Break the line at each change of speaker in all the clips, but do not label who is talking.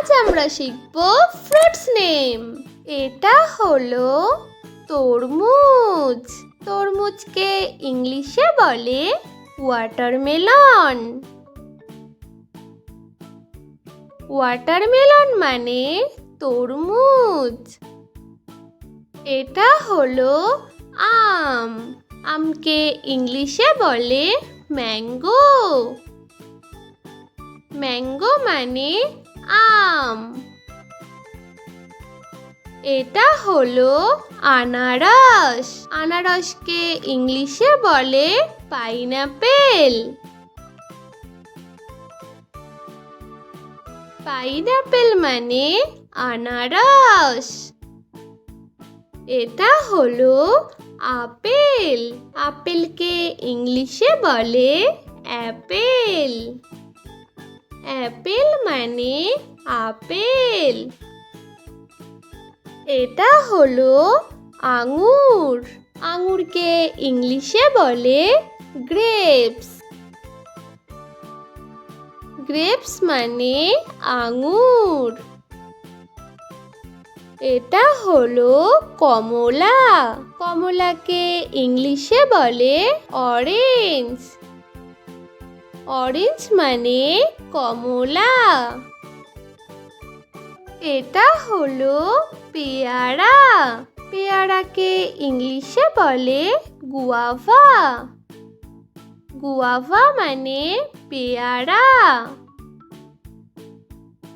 আজ আমরা শিখব ফ্রুটস নেম। এটা হলো তরমুজ। তরমুজকে ইংলিশে বলে ওয়াটারমেলন। ওয়াটারমেলন মানে তরমুজ। এটা হলো আম। আমকে ইংলিশে বলে ম্যাঙ্গো। ম্যাঙ্গো মানে আম। এটা হলো আনারস। আনারসকে ইংলিশে বলে পাইনাপেল। পাইনাপেল মানে আনারস। এটা হলো আপেল। আপেলকে ইংলিশে বলে অ্যাপেল। অ্যাপেল মানে আপেল। এটা হলো আঙুর। আঙুরকে ইংলিশে বলে গ্রেপস। গ্রেপস মানে আঙুর। এটা হলো কমলা। কমলাকে ইংলিশে বলে অরেঞ্জ। অরেঞ্জ মানে কমলা। এটা হলো পেয়ারা। পেয়ারাকে ইংলিশে বলে গুয়াভা। গুয়াভা মানে পেয়ারা।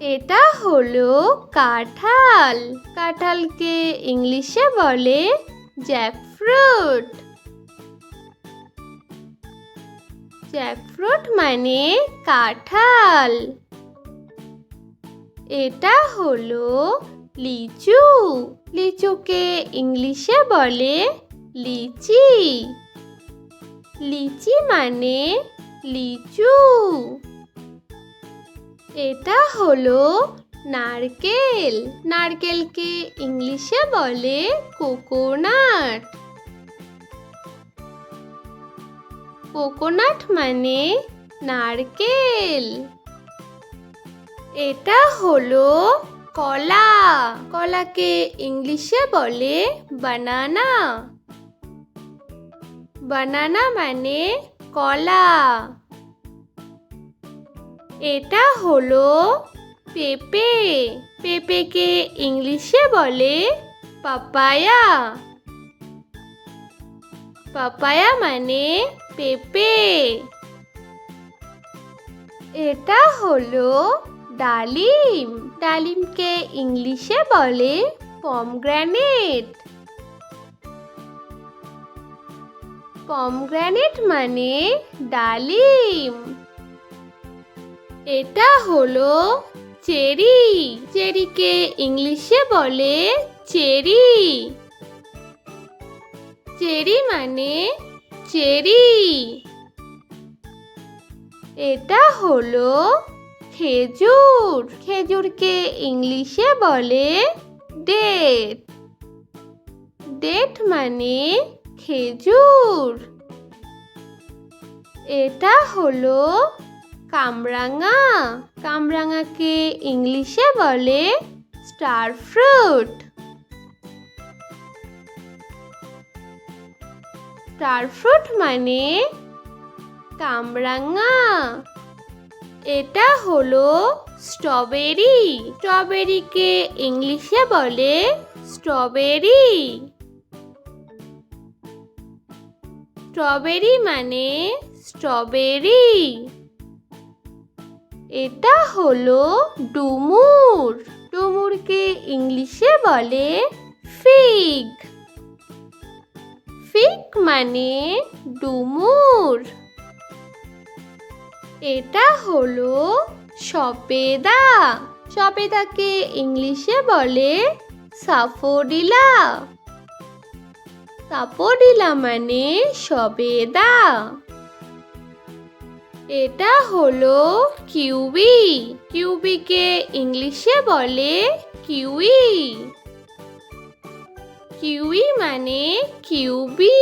এটা হলো কাঁঠাল। কাঁঠালকে ইংলিশে বলে জ্যাকফ্রুট। জ্যাকফ্রুট মানে কাঁঠাল। এটা হলো লিচু। লিচুকে ইংলিশে বলে লিচি। লিচি মানে লিচু। এটা হলো নারকেল। নারকেলকে ইংলিশে বলে কোকোনাট। কোকোনাট মানে নারকেল। এটা হলো কলা। কলাকে ইংলিশে বলে বানানা। বানানা মানে কলা। এটা হলো পেঁপে। পেঁপেকে ইংলিশে বলে পাপায়া। পাপায়া মানে পেঁপে। এটা হলো ডালিম। ডালিমকে ইংলিশে বলে পমগ্রানেট। পমগ্রানেট মানে ডালিম। এটা হলো চেরি। চেরিকে ইংলিশে বলে চেরি। চেরি মানে চেরি। এটা হলো খেজুর। খেজুরকে ইংলিশে বলে ডেট। ডেট মানে খেজুর। এটা হলো কামরাঙা। কামরাঙাকে ইংলিশে বলে স্টার ফ্রুট। স্টার ফ্রুট মানে কামরাঙা। এটা হলো স্ট্রবেরি। স্ট্রবেরিকে ইংলিশে বলে স্ট্রবেরি। স্ট্রবেরি মানে স্ট্রবেরি। এটা হলো ডুমুর। ডুমুরকে ইংলিশে বলে ফিগ। ফিগ মানে ডুমুর। এটা হলো সবেদা। সবেদাকে ইংলিশে বলে সাফোডিলা। সাফোডিলা মানে সবেদা। এটা হলো কিউই। কিউইকে ইংলিশে বলে কিউই। কিউই মানে কিউবি।